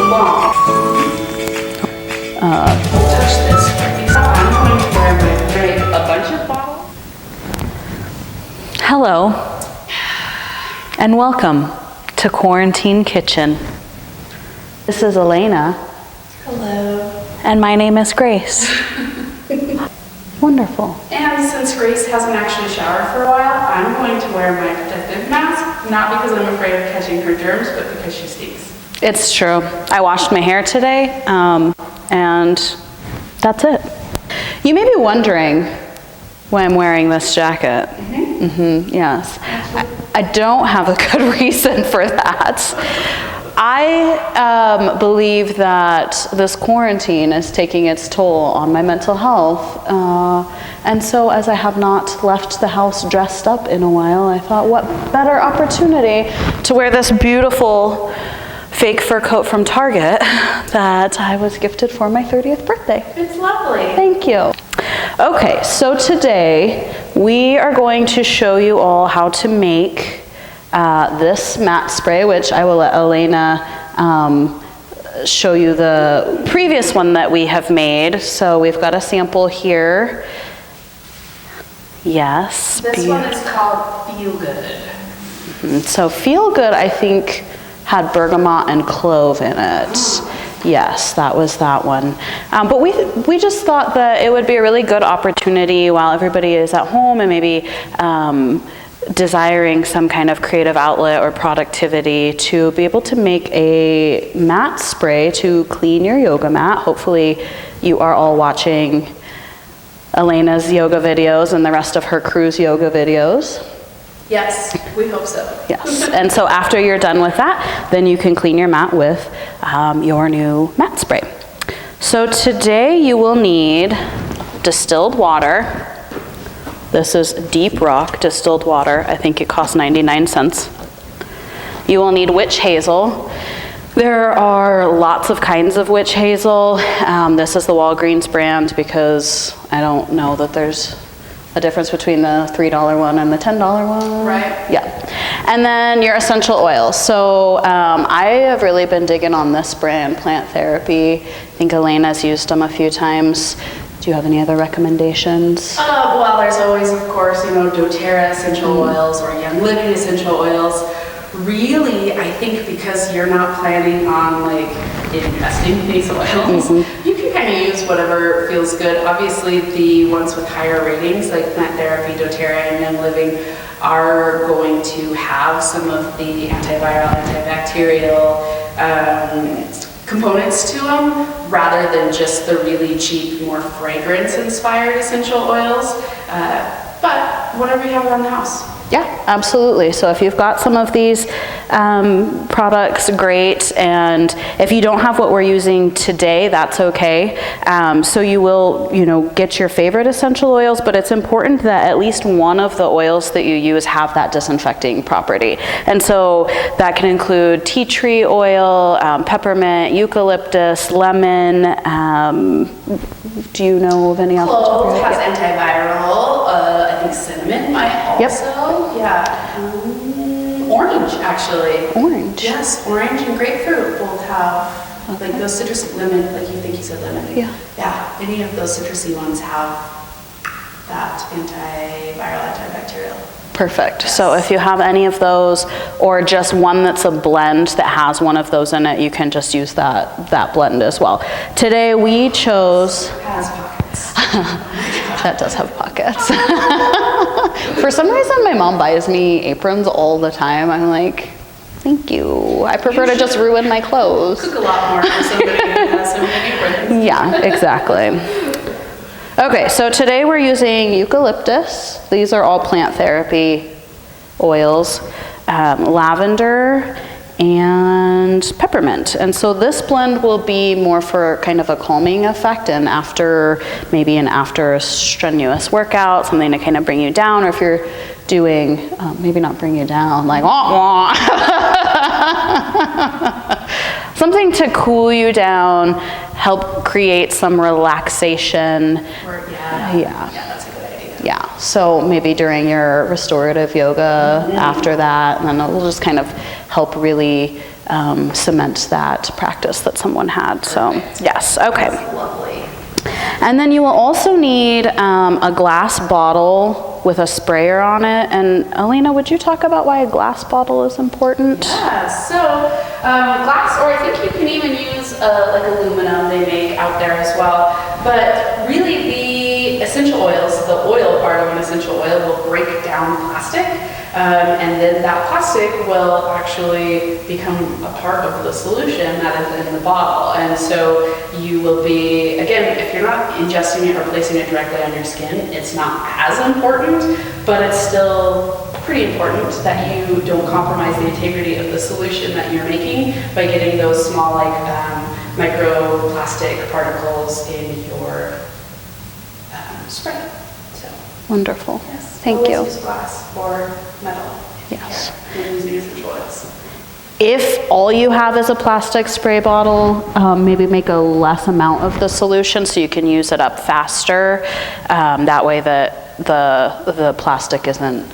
long. Don't touch this, Grace. I'm going to wear my rig a bunch of bottles. Hello, and welcome to Quarantine Kitchen. This is Alaina. Hello. And my name is Grace. Wonderful. And since Grace hasn't actually showered for a while, I'm going to wear my protective mask, not because I'm afraid of catching her germs, but because she stinks. It's true. I washed my hair today, and that's it. You may be wondering why I'm wearing this jacket. Yes. I don't have a good reason for that. I believe that this quarantine is taking its toll on my mental health. And so as I have not left the house dressed up in a while, I thought what better opportunity to wear this beautiful fake fur coat from Target that I was gifted for my 30th birthday. It's lovely. Thank you. Okay, so today we are going to show you all how to make this matte spray, which I will let Alaina show you the previous one that we have made. So we've got a sample here. Yes. This one is called Feel Good. So Feel Good, I think, had bergamot and clove in it. Yes, that was that one. But we just thought that it would be a really good opportunity while everybody is at home and maybe desiring some kind of creative outlet or productivity to be able to make a matte spray to clean your yoga mat. Hopefully you are all watching Alaina's yoga videos and the rest of her crew's yoga videos. Yes, we hope so. Yes, and so after you're done with that, then you can clean your mat with your new matte spray. So today you will need distilled water. This is Deep Rock distilled water. I think it costs 99 cents. You will need witch hazel. There are lots of kinds of witch hazel. This is the Walgreens brand because I don't know that there's a difference between the $3 one and the $10 one. Right. Yeah. And then your essential oils. So I have really been digging on this brand, Plant Therapy. I think Alaina's used them a few times. Do you have any other recommendations? Well, there's always, of course, doTERRA essential oils or Young Living essential oils. Really, I think because you're not planning on investing in these oils, you can kind of use whatever feels good. Obviously, the ones with higher ratings, like Plant Therapy, doTERRA, and Young Living, are going to have some of the antiviral, antibacterial components to them, rather than just the really cheap, more fragrance-inspired essential oils. But whatever you have around the house. Yeah, absolutely. So if you've got some of these products, great. And if you don't have what we're using today, that's okay. So you will, get your favorite essential oils, but it's important that at least one of the oils that you use have that disinfecting property. And so that can include tea tree oil, peppermint, eucalyptus, lemon. Do you know of any off the top of your Clove head? has antiviral. I think cinnamon might also. Yep. Yeah. Orange, actually. Orange. Yes, orange and grapefruit both have those citrusy, lemon, you said lemon. Yeah. Yeah, any of those citrusy ones have that antiviral, antibacterial. Perfect. So if you have any of those, or just one that's a blend that has one of those in it, you can just use that blend as well. Today we chose... Has pockets. That does have pockets. For some reason, my mom buys me aprons all the time. I'm like, thank you. I prefer to just ruin my clothes. Cook a lot more for somebody who has so many aprons. Yeah, exactly. Okay, so today we're using eucalyptus. These are all Plant Therapy oils, lavender, and peppermint. And so this blend will be more for kind of a calming effect and after a strenuous workout, something to kind of bring you down, or if you're doing, maybe not bring you down, like wah, wah. Something to cool you down, help create some relaxation. Yeah, that's a good idea. Yeah, so maybe during your restorative yoga after that, and then it will just kind of help really cement that practice that someone had. So, yes, okay. That's lovely. And then you will also need a glass bottle with a sprayer on it. And Alaina, would you talk about why a glass bottle is important? Yeah, so glass, or I think you can even use like aluminum they make out there as well. But really the essential oils, the oil part of an essential oil will break down plastic. And then that plastic will actually become a part of the solution that is in the bottle. And so you will be, again, if you're not ingesting it or placing it directly on your skin, it's not as important, but it's still pretty important that you don't compromise the integrity of the solution that you're making by getting those small, like microplastic particles in your spray. So, wonderful. yes. Thank you. Always use glass or metal. Yes. When using essential oils. If all you have is a plastic spray bottle, maybe make a less amount of the solution so you can use it up faster. That way that the plastic isn't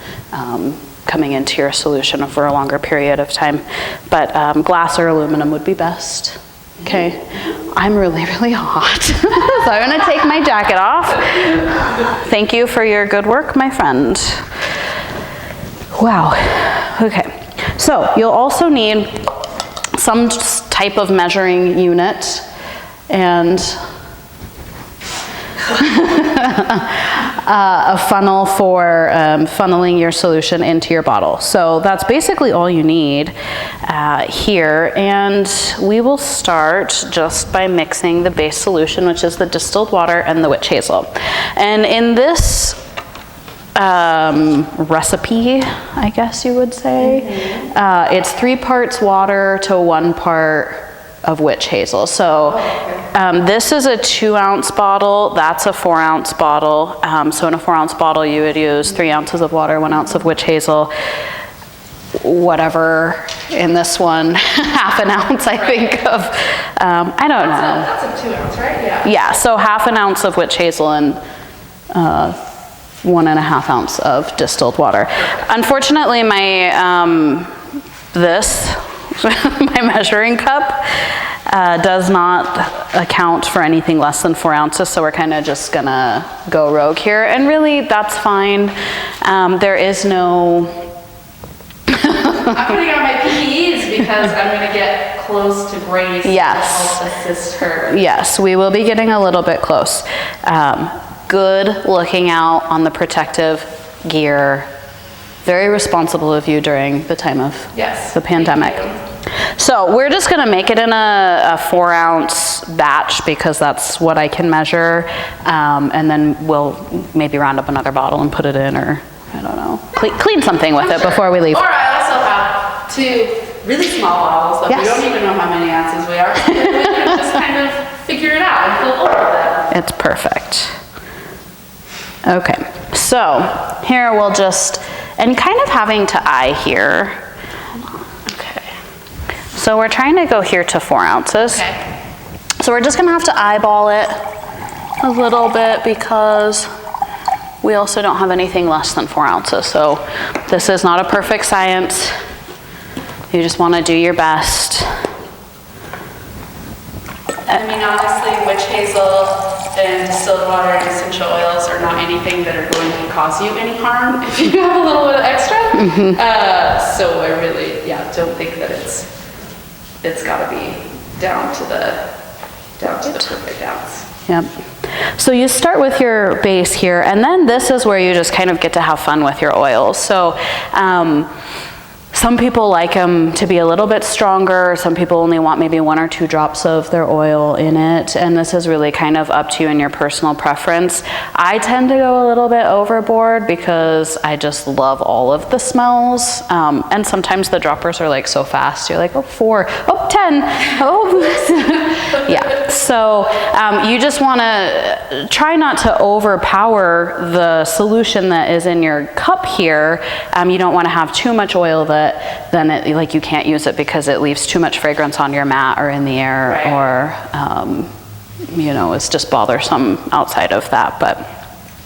coming into your solution for a longer period of time. But glass or aluminum would be best. Okay, I'm really, really hot. So I'm gonna take my jacket off. Thank you for your good work, my friend. Wow, okay. So you'll also need some type of measuring unit and a funnel for funneling your solution into your bottle. So that's basically all you need here. And we will start just by mixing the base solution, which is the distilled water and the witch hazel. And in this recipe, I guess you would say, it's 3 parts water to 1 part of witch hazel. So this is a 2-ounce bottle, that's a 4-ounce bottle. So in a 4-ounce bottle you would use 3 ounces of water, 1 ounce of witch hazel, whatever in this one, half an ounce I think of, I don't know. That's a 2-ounce, right? Yeah. Yeah, so half an ounce of witch hazel and 1.5 ounce of distilled water. Unfortunately, my my measuring cup does not account for anything less than 4 ounces, so we're kind of just gonna go rogue here, and really that's fine. There is no I'm putting on my PPEs because I'm going to get close to Grace Yes. to help assist her. Yes, we will be getting a little bit close. Good looking out on the protective gear. Very responsible of you during the time of Yes, the pandemic. So we're just gonna make it in a 4-ounce batch because that's what I can measure. And then we'll maybe round up another bottle and put it in, or I don't know, clean something with it before we leave. Or I also have 2 really small bottles that we Yes. don't even know how many ounces we are. We can just kind of figure it out and fill both of them. It's perfect. Okay, so here we'll just, and kind of having to eye here. Okay. So we're trying to go here to 4 ounces. Okay. So we're just gonna have to eyeball it a little bit because we also don't have anything less than 4 ounces. So this is not a perfect science. You just wanna do your best. I mean, honestly, witch hazel and distilled water and essential oils are not anything that are going to cause you any harm if you have a little bit of extra. So I really, don't think that it's got to be down to the perfect ounce. Yep. So you start with your base here, and then this is where you just kind of get to have fun with your oils. So some people like them to be a little bit stronger. Some people only want maybe 1 or 2 drops of their oil in it. And this is really kind of up to you and your personal preference. I tend to go a little bit overboard because I just love all of the smells. And sometimes the droppers are like so fast. You're like, oh, 4, oh, 10, oh. Yeah, so you just want to try not to overpower the solution that is in your cup here. You don't want to have too much oil that then you can't use it because it leaves too much fragrance on your mat or in the air, right. or it's just bothersome outside of that. But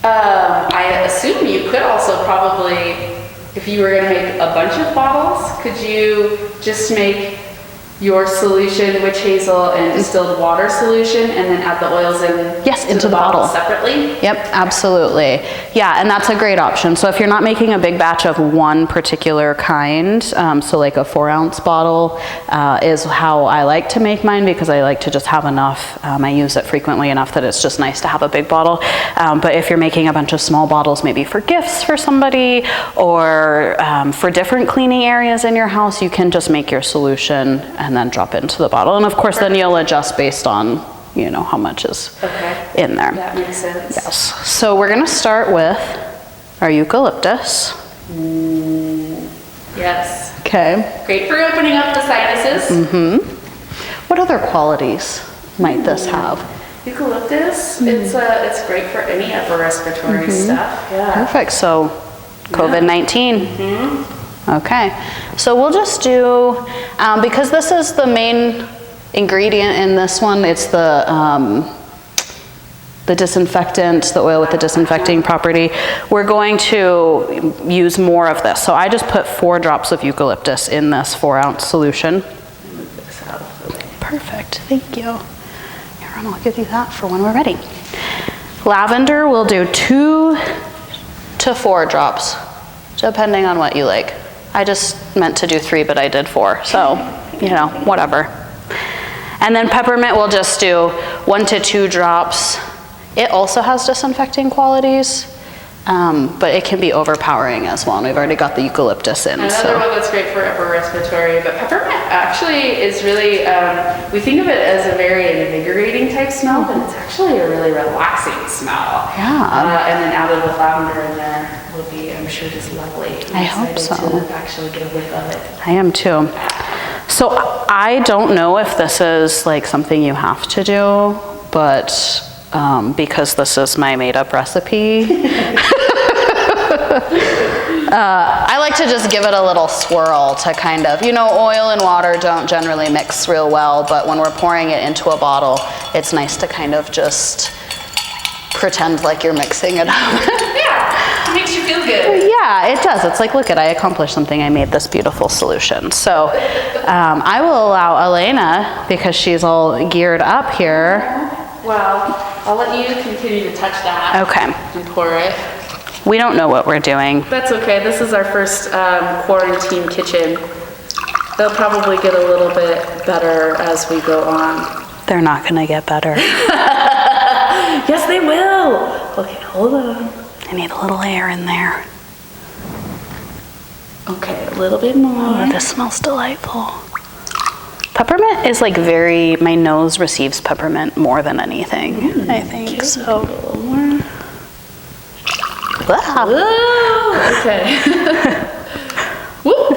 I assume you could also probably, if you were going to make a bunch of bottles, could you just make your solution, witch hazel and distilled water solution, and then add the oils in. Yes, into the bottle separately. Yep, absolutely. Yeah, and that's a great option. So if you're not making a big batch of one particular kind, so like a 4-ounce bottle is how I like to make mine, because I like to just have enough. I use it frequently enough that it's just nice to have a big bottle. But if you're making a bunch of small bottles, maybe for gifts for somebody, or for different cleaning areas in your house, you can just make your solution and then drop it into the bottle. And of course, then you'll adjust based on, you know, how much is in there. That makes sense. Yes. So we're going to start with our eucalyptus. Yes. Okay. Great for opening up the sinuses. What other qualities might this have? Eucalyptus, it's great for any upper respiratory stuff. Yeah. Perfect. So COVID-19. Okay. So we'll just do, because this is the main ingredient in this one, it's the disinfectant, the oil with the disinfecting property. We're going to use more of this. So I just put 4 drops of eucalyptus in this 4-ounce solution. Move this out of the way. Perfect. Thank you. Here, and I'll give you that for when we're ready. Lavender, we'll do 2 to 4 drops, depending on what you like. I just meant to do 3, but I did 4, so, you know, whatever. And then peppermint, we'll just do 1 to 2 drops. It also has disinfecting qualities, but it can be overpowering as well, and we've already got the eucalyptus in. Another one that's great for upper respiratory, but peppermint actually is really, we think of it as a very invigorating type smell, but it's actually a really relaxing smell. Yeah. And then added with lavender in there will be, I'm sure, just lovely. I hope so. To actually get a whiff of it. I am too. So I don't know if this is like something you have to do, but because this is my made-up recipe, I like to just give it a little swirl to kind of, you know, oil and water don't generally mix real well, but when we're pouring it into a bottle, it's nice to kind of just pretend like you're mixing it up. Yeah, it makes you feel good. Yeah, it does. It's like, look, I accomplished something. I made this beautiful solution. So I will allow Alaina, because she's all geared up here. Well, I'll let you continue to touch that. Okay. And pour it. We don't know what we're doing. That's okay. This is our first quarantine kitchen. They'll probably get a little bit better as we go on. They're not going to get better. Yes, they will. Okay, hold on. I need a little air in there. Okay, a little bit more. Oh, this smells delightful. Peppermint is like my nose receives peppermint more than anything, I think. Okay, So. a little more. Wow. Okay. Woo.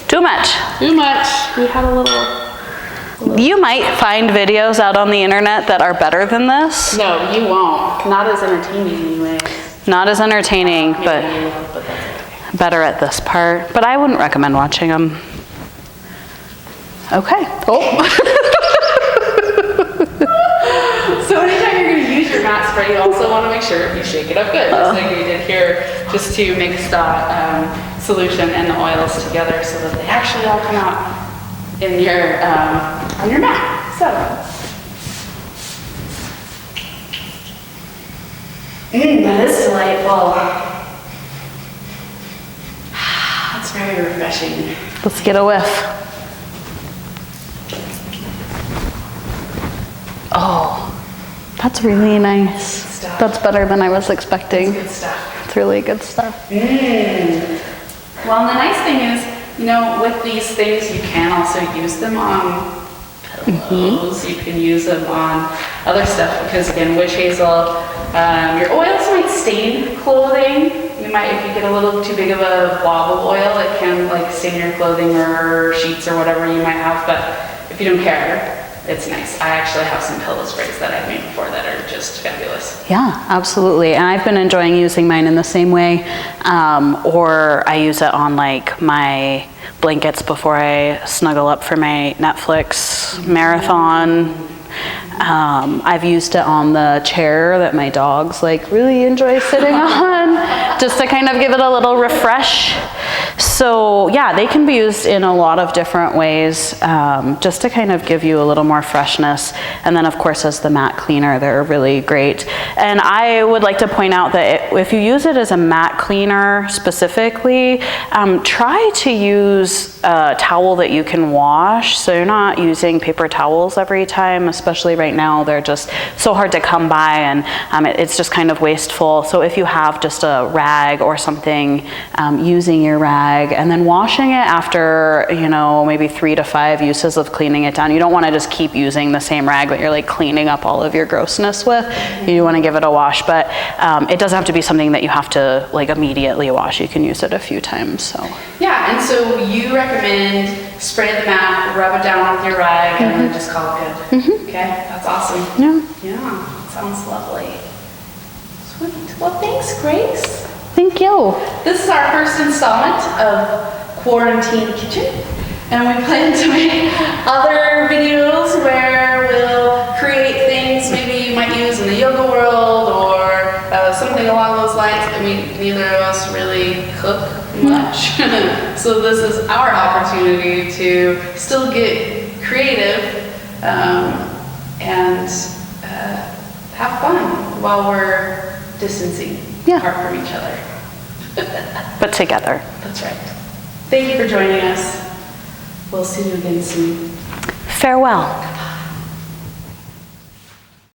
Too much. Too much. We had a little. You might find videos out on the internet that are better than this. No, you won't. Not as entertaining anyway. Not as entertaining, but Maybe you will, but that's okay. better at this part. But I wouldn't recommend watching them. Okay. Oh. So anytime you're going to use your mat spray, you also want to make sure you shake it up good, just like we did here, just to mix that solution and the oils together so that they actually all come out in your on your mat. So, that is delightful. That's very refreshing. Let's get a whiff. Oh, that's really nice. Stuff. That's better than I was expecting. Good stuff. It's really good stuff. Well, and the nice thing is, you know, with these things, you can also use them on pillows. You can use them on other stuff because, again, witch hazel, your oils might stain clothing. You might, if you get a little too big of a blob of oil, it can like stain your clothing or sheets or whatever you might have. But if you don't care, it's nice. I actually have some pillow sprays that I've made before that are just fabulous. Yeah, absolutely. And I've been enjoying using mine in the same way. Or I use it on like my blankets before I snuggle up for my Netflix marathon. I've used it on the chair that my dogs like really enjoy sitting on, just to kind of give it a little refresh. So So yeah, they can be used in a lot of different ways, just to kind of give you a little more freshness. And then of course as the matte cleaner, they're really great. And I would like to point out that if you use it as a matte cleaner specifically, try to use a towel that you can wash, so you're not using paper towels every time, especially right now. They're just so hard to come by, and it's just kind of wasteful. So if you have just a rag or something, using your rag and then washing it after, you know, maybe 3 to 5 uses of cleaning it down. You don't want to just keep using the same rag that you're like cleaning up all of your grossness with. You want to give it a wash, but it doesn't have to be something that you have to like immediately wash. You can use it a few times. So yeah, and so you recommend spray the mat, rub it down with your rag, and then just call it good. Okay, that's awesome. Yeah, sounds lovely. Sweet. Well, thanks, Grace. Thank you. This is our first installment of Quarantine Kitchen, and we plan to make other videos where we'll create things maybe you might use in the yoga world or something along those lines. I mean, neither of us really cook much, so this is our opportunity to still get creative and have fun while we're distancing apart from each other. But together. That's right. Thank you for joining us. We'll see you again soon. Farewell.